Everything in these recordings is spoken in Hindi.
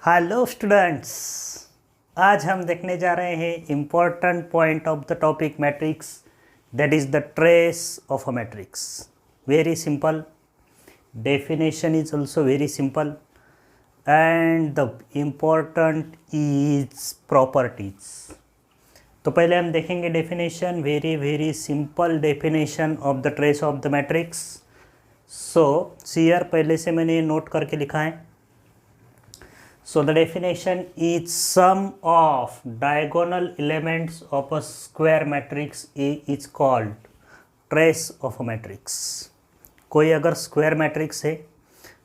Hello students. आज हम देखने जा रहे हैं important point of the topic matrix, that is the trace of a matrix. Very simple, definition is also very simple and the important is properties. तो पहले हम देखेंगे definition, very simple definition of the trace of the matrix. So सीयर पहले से मैंने नोट करके लिखा है। So the definition is sum of diagonal elements of a square matrix A is called trace of a matrix। कोई अगर स्क्वायर मैट्रिक्स है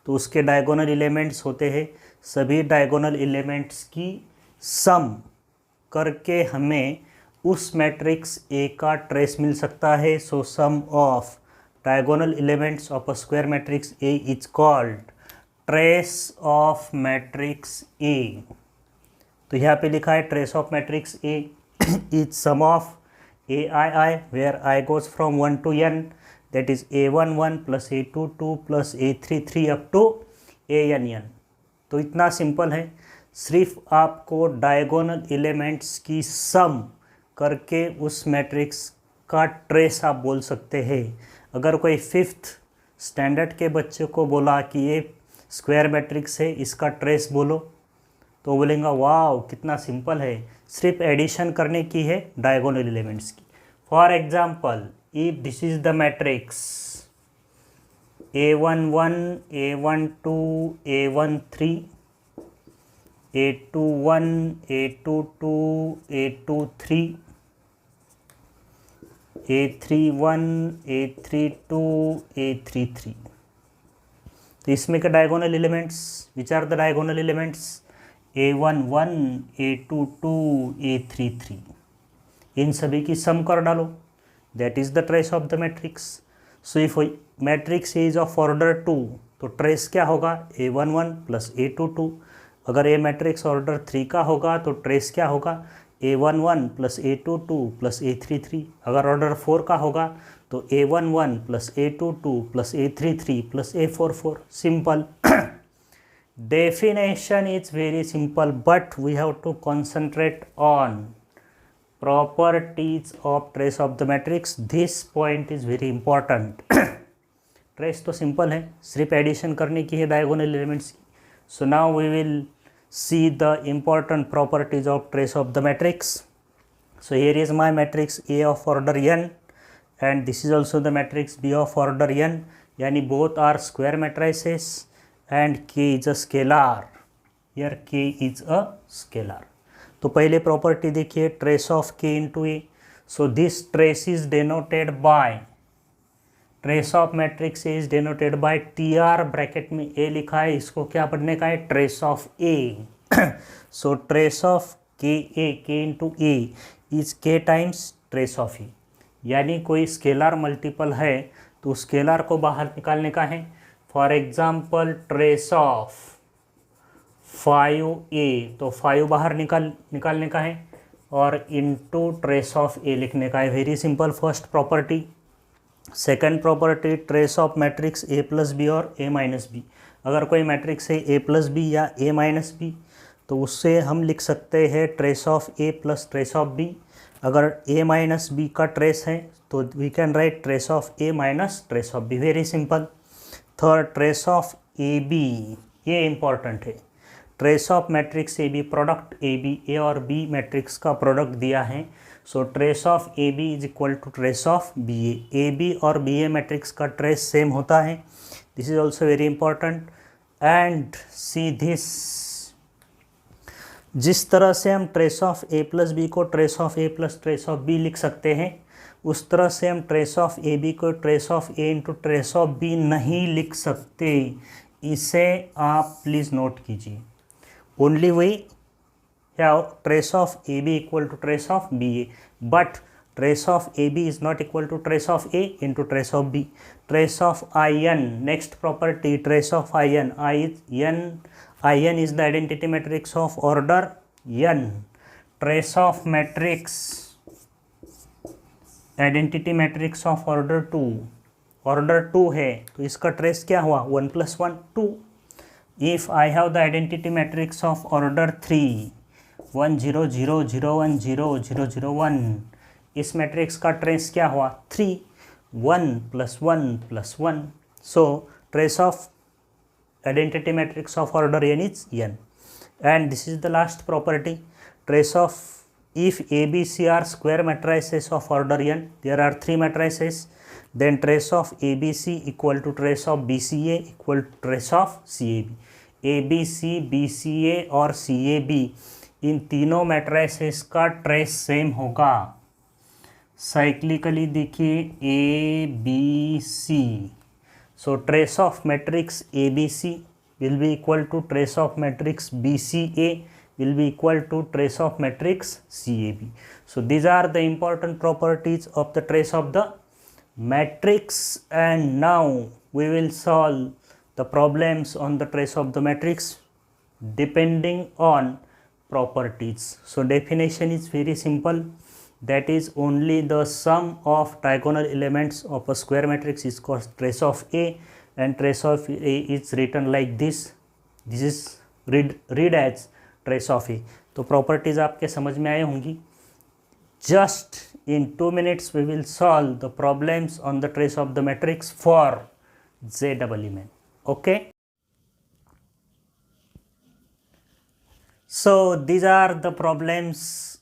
तो उसके डायगोनल एलिमेंट्स होते हैं, सभी डायगोनल एलिमेंट्स की सम करके हमें उस मैट्रिक्स A का ट्रेस मिल सकता है। So sum of diagonal elements of a square matrix A is called trace of matrix A. तो यहाँ पे लिखा है trace of matrix A is sum of a i where i goes from 1 to n, that is a11 plus a22 plus a33 up to an। तो इतना सिंपल है, सिर्फ आपको डायगोनल एलिमेंट्स की सम करके उस मैट्रिक्स का ट्रेस आप बोल सकते हैं। अगर कोई 5th स्टैंडर्ड के बच्चे को बोला कि ये स्क्वायर मैट्रिक्स है, इसका ट्रेस बोलो, तो बोलेंगे वाह कितना सिंपल है, सिर्फ एडिशन करने की है डायगोनल एलिमेंट्स की। For example, if this is the matrix a11 a12 a13 a21 a22 a23 a31 a32 a33, तो इसमें के diagonal elements which are the diagonal elements a11 a22 a33, इन सभी की सम कर डालो, that is the trace of the matrix. So if matrix is of order 2 तो ट्रेस क्या होगा a11 प्लस a22। अगर ये मैट्रिक्स ऑर्डर 3 का होगा तो ट्रेस क्या होगा a11 plus a22 plus a33। अगर ऑर्डर 4 का होगा तो a11 plus a22 plus a33 plus a44। Simple definition is very simple, but we have to concentrate on properties of trace of the matrix. This point is very important। Trace तो सिंपल है, सिर्फ एडिशन करने की है डायगोनल एलिमेंट्स की। So now we will see the important properties of trace of the matrix. So here is my matrix A of order n and this is also the matrix B of order n, yani both are square matrices and K is a scalar। here K is a scalar। तो पहले प्रॉपर्टी देखिए, trace of K into A। so this trace is denoted by, trace of matrix is denoted by TR, bracket में A लिखा है, इसको क्या पढ़ने का है trace of A। So trace of K into A is K times trace of A, यानी कोई स्केलर मल्टीपल है तो स्केलर को बाहर निकालने का है। For example trace of 5A, तो 5 बाहर निकालने का है और इनटू ट्रेस ऑफ A लिखने का है। Very simple first property. Second property trace of matrix A plus B और A माइनस बी। अगर कोई मैट्रिक्स है A प्लस बी या A माइनस बी तो उससे हम लिख सकते हैं trace of A plus trace of B। अगर A माइनस बी का ट्रेस है तो we can write trace of A minus trace of B। Very simple. Third trace of AB, ये इम्पॉर्टेंट है। Trace of matrix AB product AB, A और B मैट्रिक्स का प्रोडक्ट दिया है। So trace of AB is equal to trace of BA। AB और BA मैट्रिक्स का ट्रेस सेम होता है। This is also very important. And see this, जिस तरह से हम trace of A plus B को trace of A plus trace of B लिख सकते हैं, उस तरह से हम ट्रेस ऑफ AB को trace of A into trace of B नहीं लिख सकते। इसे आप प्लीज़ नोट कीजिए। Only we have trace of AB equal to trace of BA, but trace of AB is not equal to trace of A into trace of B। trace of IN, next property trace of IN, IN is the identity matrix of order n। trace of matrix identity matrix of order 2 है तो इसका ट्रेस क्या हुआ 1 + 1 2। if I have the identity matrix of order 3 1 0 0 0 1 0 0 0 1, इस मैट्रिक्स का ट्रेस क्या हुआ 3 1 + 1 + 1. So trace of identity matrix of order n is n. And this is the last property, trace of, if A, B, C are square matrices of order n, there are 3 matrices, then trace of ABC equal to trace of BCA equal to trace of CAB. ABC, BCA और CAB इन तीनों मैट्रिसेस का ट्रेस सेम होगा. साइक्लिकली देखिए ABC, so trace of matrix ABC will be equal to trace of matrix BCA will be equal to trace of matrix CAB. So these are the important properties of the trace of the matrix, and now we will solve the problems on the trace of the matrix depending on properties. So definition is very simple, that is only the sum of diagonal elements of a square matrix is called trace of A, and trace of A is written like this. This is read as trace of A. तो properties आपके समझ में आए होंगी. Just in 2 minutes we will solve the problems on the trace of the matrix for Z double element. Okay. So these are the problems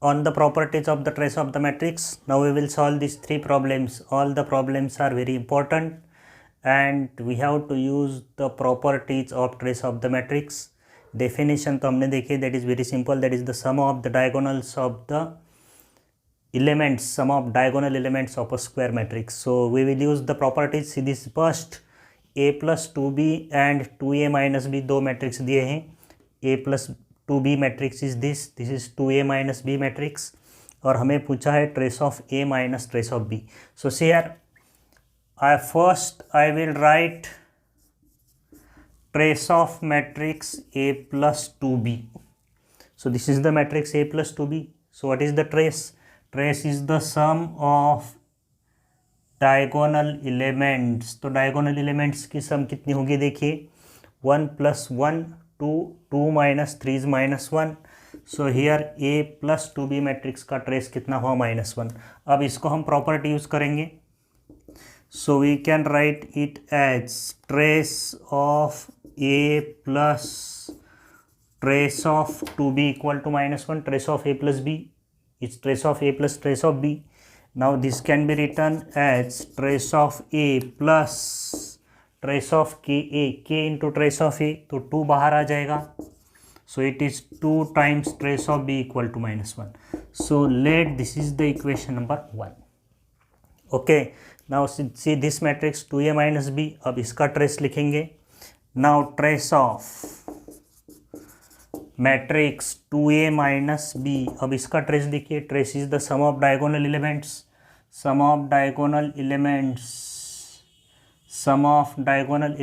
on the properties of the trace of the matrix. Now we will solve these 3 problems. All the problems are very important and we have to use the properties of trace of the matrix. Definition तो हमने देखी, that is very simple, that is the sum of the diagonals of the elements, sum of diagonal elements of a square matrix. So we will use the properties. See this first, A plus 2B and 2A minus B, दो मैट्रिक्स दिए हैं. A plus 2B matrix is this is 2A minus B matrix, और हमें पूछा है trace of A minus trace of B. So here I will write trace of matrix A plus 2B. So this is the matrix A plus 2B. So what is the trace? Trace is the sum of diagonal elements. तो diagonal elements की सम कितनी होगी देखिए, 1 plus 1 2 2 minus 3 is -1. So here A plus 2B matrix का ट्रेस कितना हुआ -1. अब इसको हम प्रॉपर्टी यूज करेंगे. So we can write it as trace of A plus trace of 2B equal to -1. Trace of A plus B is trace of A plus trace of B. Now this can be written as trace of A plus trace of K into trace of A, तो 2 बाहर आ जाएगा. So it is 2 times trace of B equal to -1. So let this is the equation number 1. Okay, now see this matrix 2A minus B. अब इसका ट्रेस लिखेंगे. Now trace of matrix 2A minus B, अब इसका ट्रेस देखिए, trace is the sum of diagonal elements. Sum of diagonal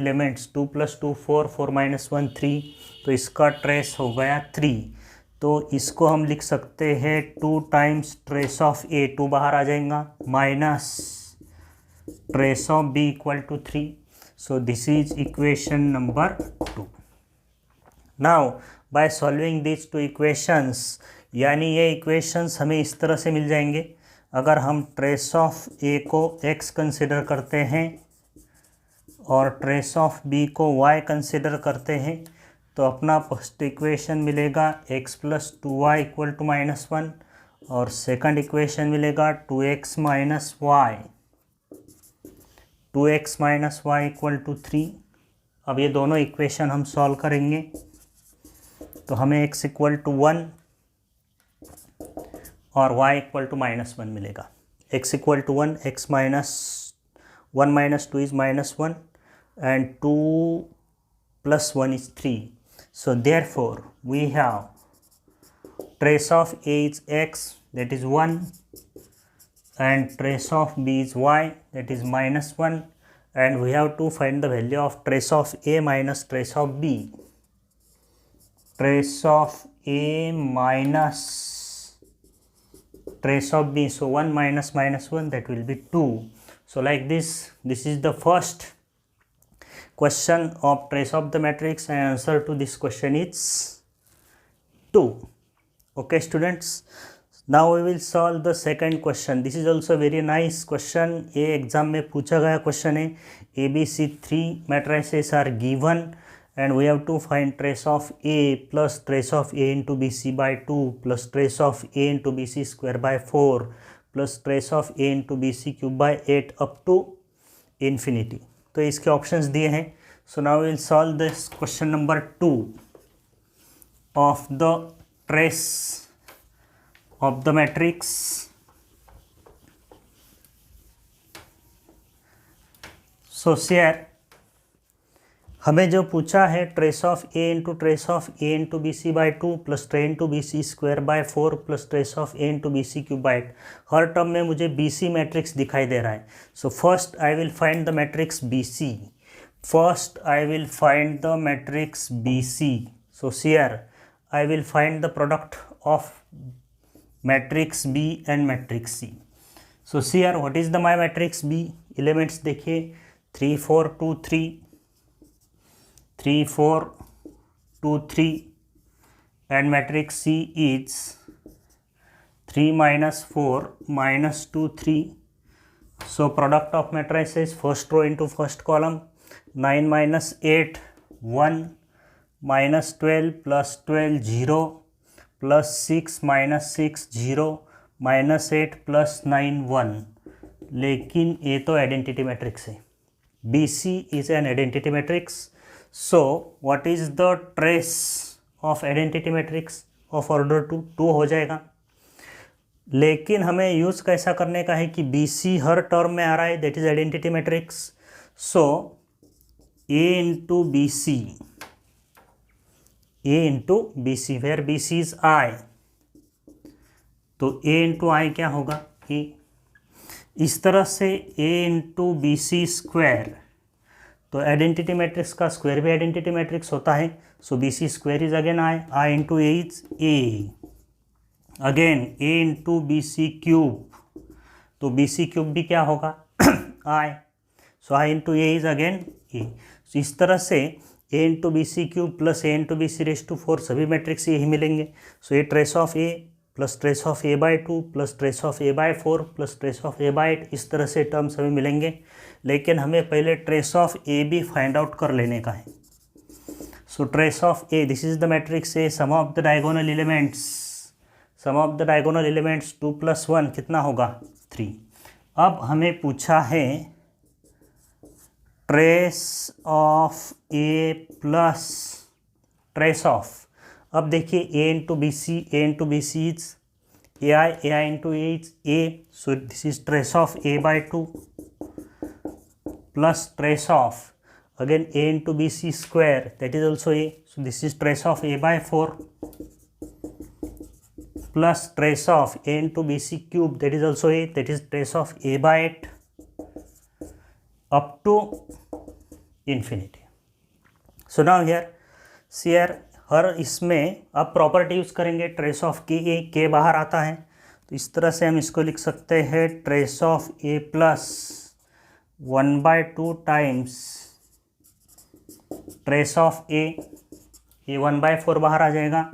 elements 2 plus 2 4 4 minus 1 3, तो इसका ट्रेस हो गया 3. तो इसको हम लिख सकते हैं 2 times trace of A, 2 बाहर आ जाएगा, minus trace of B equal to 3. So this is equation number 2. Now by solving these 2 equations, यानी ये equations हमें इस तरह से मिल जाएंगे. अगर हम trace of A को x कंसिडर करते हैं और ट्रेस ऑफ बी को y कंसिडर करते हैं, तो अपना फर्स्ट इक्वेशन मिलेगा x plus 2y equal to -1, और सेकंड इक्वेशन मिलेगा 2x minus Y equal to 3. अब ये दोनों इक्वेशन हम सॉल्व करेंगे तो हमें x इक्वल टू 1 और y इक्वल टू -1 मिलेगा. x equal to 1, x minus 1 minus 2 is -1 and 2 plus 1 is 3. So therefore we have trace of A is x, that is 1, and trace of B is y, that is -1, and we have to find the value of trace of A minus trace of B. Trace of A minus trace of B, so 1 minus -1, that will be 2. So like this is the first question of trace of the matrix and answer to this question is 2. Okay students, now we will solve the second question. This is also very nice question. ये एग्जाम में पूछा गया क्वेश्चन है. ABC 3 matrices are given and we have to find trace of A plus trace of A into BC by 2 plus trace of A into BC square by 4 plus trace of A into BC cube by 8 up to infinity. तो इसके ऑप्शंस दिए हैं. So now will solve this question number 2 of the trace of the matrix. So शेयर हमें जो पूछा है trace of A into trace of A into B C by 2 plus trace into B C square by 4 plus trace of A into B C cube by 8. हर टर्म में मुझे बी सी मैट्रिक्स दिखाई दे रहा है. So first I will find the matrix B C. First I will find the matrix B C. So here I will find the product of matrix B and matrix C. So here what is the my matrix B. Elements देखिए 3 4 2 3 3 4 2 3 and matrix C is 3 minus 4 minus 2 3. So product of matrices first row into first column 9 minus 8 1 minus 12 plus 12 0 plus 6 minus 6 0 minus 8 plus 9 1. लेकिन ये तो आइडेंटिटी मैट्रिक्स है. BC is an identity matrix. So what is the trace of identity matrix of order 2? 2 हो जाएगा. लेकिन हमें यूज़ कैसा करने का है कि BC हर टर्म में आ रहा है, that is identity matrix. So A into B C, A into B C where BC is I. तो A इंटू आई क्या होगा A. इस तरह से A into B C square, तो आइडेंटिटी मैट्रिक्स का स्क्वायर भी आइडेंटिटी मैट्रिक्स होता है. So B C square is again I into A is A. Again A into B C cube, तो बी सी क्यूब भी क्या होगा आई. So I into A is again A. So इस तरह से A into B C cube plus A into B C raise to 4 सभी मैट्रिक्स यही मिलेंगे. So A trace of A plus trace of A by 2 plus trace of A by 4 plus trace of A by 8, इस तरह से टर्म सभी मिलेंगे. लेकिन हमें पहले ट्रेस ऑफ ए भी फाइंड आउट कर लेने का है. So trace of A, this is the matrix A. Sum of the diagonal elements, sum of the diagonal elements 2 + 1 कितना होगा 3. अब हमें पूछा है trace of A plus trace of. अब देखिए A into B C, A into B C is A I into A is A. So this is trace of A by 2 plus trace of again a into bc square, that is also a. So this is trace of a by 4 plus trace of a into bc cube, that is also a, that is trace of a by 8 up to infinity. So now here see here हर इसमें अब प्रॉपर्टी यूज़ करेंगे. ट्रेस ऑफ के बाहर आता है, तो इस तरह से हम इसको लिख सकते हैं trace of A plus 1/2 times trace of A. ये 1/4 बाहर आ जाएगा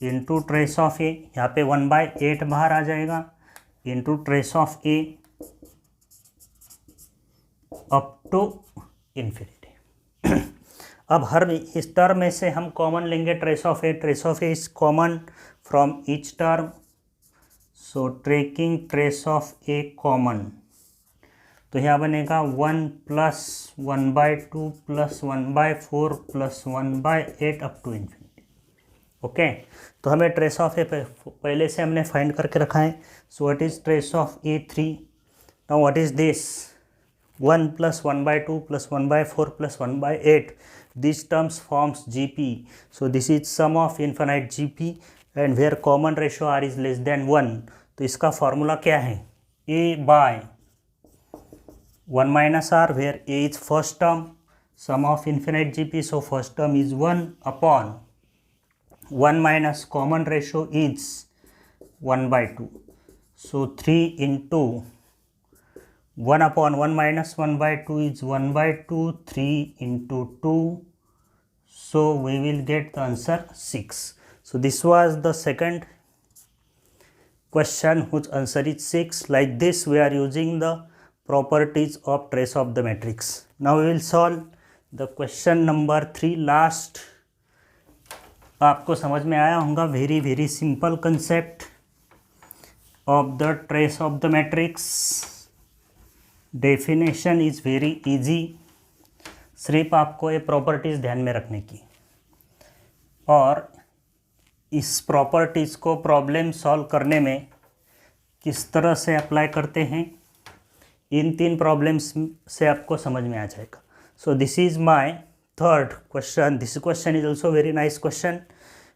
इंटू ट्रेस ऑफ ए, यहाँ पे 1/8 बाहर आ जाएगा into trace of A up to infinity. अब हर इस टर्म में से हम कॉमन लेंगे trace of A. Trace of A is common from each term. So taking trace of A common, तो यहाँ बनेगा 1 plus 1/2 plus 1/4 plus 1/8 up to infinity. Okay, तो हमें ट्रेस ऑफ ए पहले से हमने फाइंड करके रखा है. So what is trace of A 3. Now what is this 1 plus 1/2 plus 1/4 plus 1/8. This terms forms GP. So this is sum of infinite GP and where common ratio R is less than 1. तो इसका फॉर्मूला क्या है A by 1 minus R, where A is first term, sum of infinite GP, so first term is 1 upon 1 minus common ratio is 1/2. So 3 into 1/1 minus 1/2 is 1/2, 3 into 2. So we will get the answer 6. So this was the second question whose answer is 6. Like this we are using the properties of trace of the matrix. Now we will solve the question number 3 last. आपको समझ में आया होगा. Very simple concept of the trace of the matrix. Definition is very easy. सिर्फ आपको ये प्रॉपर्टीज़ ध्यान में रखने की, और इस प्रॉपर्टीज़ को प्रॉब्लम सॉल्व करने में किस तरह से अप्लाई करते हैं, इन 3 प्रॉब्लम्स से आपको समझ में आ जाएगा. सो this is my third question. This question is also very nice question,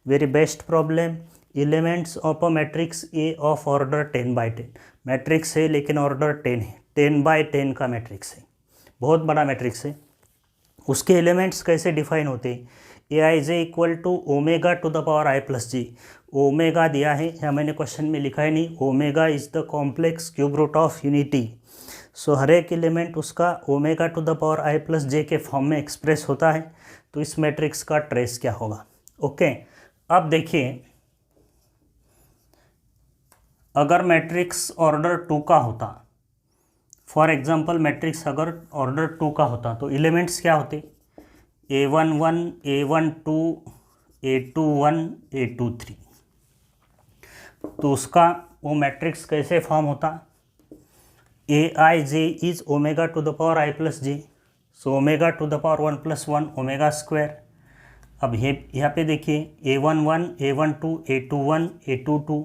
very best problem. Elements of a matrix A of order 10/10. Matrix है लेकिन ऑर्डर 10 है, 10/10 का मैट्रिक्स है, बहुत बड़ा मैट्रिक्स है. उसके एलिमेंट्स कैसे डिफाइन होते हैं? A I J equal to omega to the power I plus J. ओमेगा दिया है, या मैंने क्वेश्चन में लिखा है नहीं. Omega is the complex cube root of unity. So हर एक एलिमेंट उसका omega to the power I plus J के फॉर्म में एक्सप्रेस होता है. तो इस मैट्रिक्स का ट्रेस क्या होगा? ओके, अब देखिए, अगर मैट्रिक्स ऑर्डर 2 का होता, फॉर एग्जांपल मैट्रिक्स अगर ऑर्डर 2 का होता, तो एलिमेंट्स क्या होते? A11, A12, A21, A23. तो उसका वो मैट्रिक्स कैसे फॉर्म होता? A I J is omega to the power I plus J. So omega to the power 1 + 1 omega square. अब ये यहाँ पे देखिए, A11, A12, A21, A22,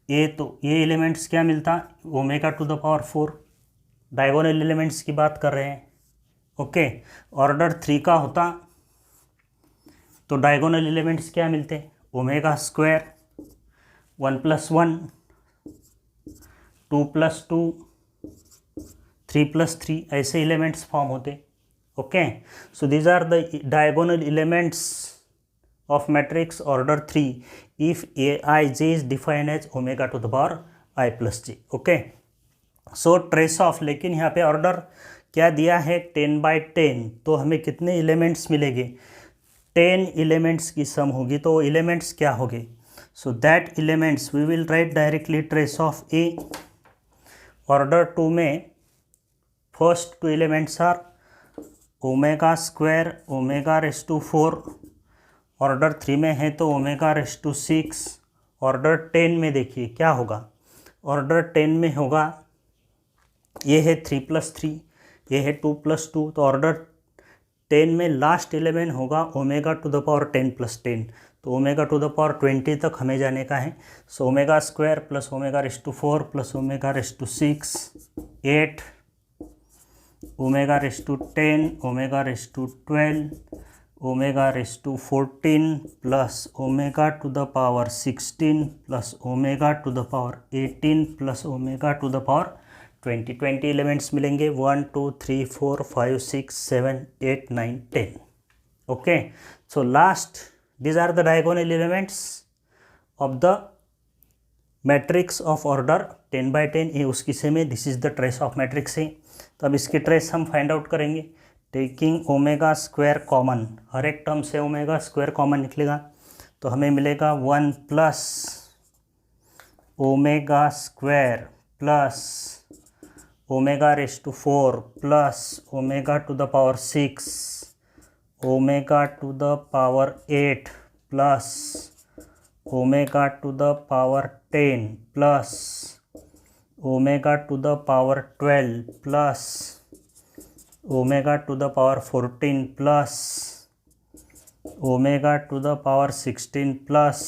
तो ये एलिमेंट्स क्या मिलता? Omega to the power 4. Diagonal elements की बात कर रहे हैं. ओके, ऑर्डर 3 का होता तो डायगोनल एलिमेंट्स क्या मिलते? ओमेगा स्क्वायर, 1 + 1, 2 + 2, 3 + 3, ऐसे एलिमेंट्स फॉर्म होते. Okay, so these are the diagonal elements of matrix order 3 if aij is defined as omega to the power I plus j. Okay, so trace of, लेकिन यहाँ पे ऑर्डर क्या दिया है? 10/10. तो हमें कितने एलिमेंट्स मिलेंगे? 10 एलिमेंट्स की सम होगी. तो एलिमेंट्स क्या होंगे? So that elements we will write directly trace of A. Order 2 में first 2 elements are omega square, omega raise to 4. Order 3 में है तो ओमेगा रेज़ टू 6. ऑर्डर 10 में देखिए क्या होगा? ऑर्डर 10 में होगा, ये है 3 + 3, ये है 2 + 2. तो ऑर्डर 10 में लास्ट एलिमेंट होगा ओमेगा टू द पावर 10 + 10. तो ओमेगा टू द पावर 20 तक हमें जाने का है. So omega square plus omega raise to 4 plus omega raise to 6, 8, omega raise to 10, omega raise to 12, omega raise to 14 plus omega to the power 16 plus omega to the power 18 plus omega to the power 20 elements मिलेंगे. 1 2 3 4 5 6 7 8 9 10. Okay, so last these are the diagonal elements of the matrix of order 10/10. ये उसकी सेम है. This is the trace of matrix है. तो अब इसकी ट्रेस हम फाइंड आउट करेंगे टेकिंग ओमेगा स्क्वायर कॉमन. हर एक टर्म से ओमेगा स्क्वायर कॉमन निकलेगा तो हमें मिलेगा 1 plus omega square plus omega raise to 4 plus omega to the power 6 omega to the power 8 plus omega to the power 10 plus omega to the power 12 plus omega to the power 14 plus omega to the power 16 plus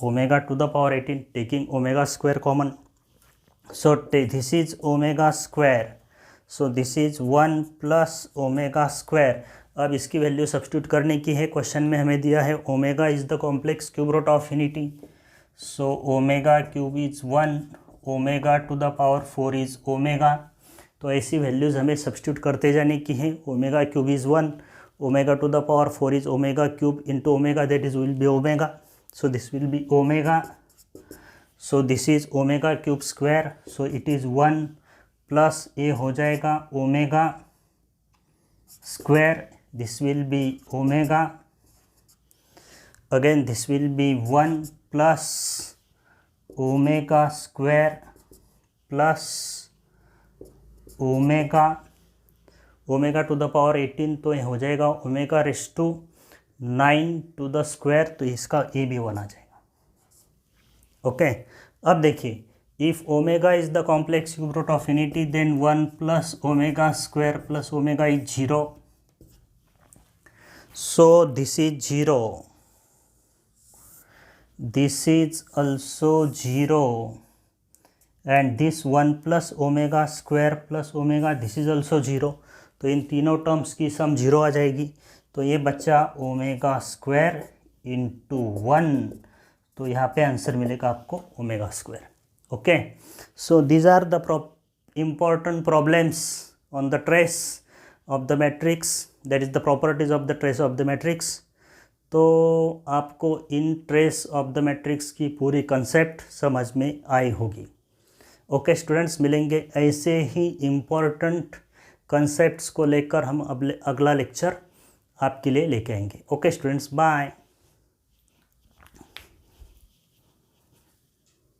omega to the power 18 taking omega square common. So this is omega square. So this is 1 plus omega square. अब इसकी वैल्यू सब्स्टिट्यूट करने की है. क्वेश्चन में हमें दिया है omega is the complex cube root of unity. So omega cube is 1, omega to the power 4 is omega. तो ऐसी वैल्यूज़ हमें सब्स्टिट्यूट करते जाने की है. Omega cube is 1, omega to the power 4 is omega cube into omega, that is will be omega. So this will be omega. So this is omega cube square. So it is 1 plus ये हो जाएगा omega square, this will be omega, again this will be 1 plus omega square plus omega, omega to the power 18, तो ये हो जाएगा omega raise to 9 to the square, तो इसका ए भी 1 आ जाएगा। ओके, अब देखिए if omega is the complex cube root of unity then 1 plus omega square plus omega is 0, so this is 0, this is also 0, and this 1 plus omega square plus omega this is also 0, तो इन तीनों टर्म्स की सम 0 आ जाएगी, तो ये बच्चा ओमेगा स्क्वायर इंटू 1, तो यहाँ पे आंसर मिलेगा आपको omega square. Okay, so these are the important problems on the trace of the matrix, that is the properties of the trace of the matrix। तो आपको इन ट्रेस ऑफ द मैट्रिक्स की पूरी कंसेप्ट समझ में आई होगी। ओके स्टूडेंट्स, मिलेंगे ऐसे ही इम्पोर्टेंट कंसेप्ट्स को लेकर हम अगला लेक्चर आपके लिए लेके आएंगे। Okay students, bye.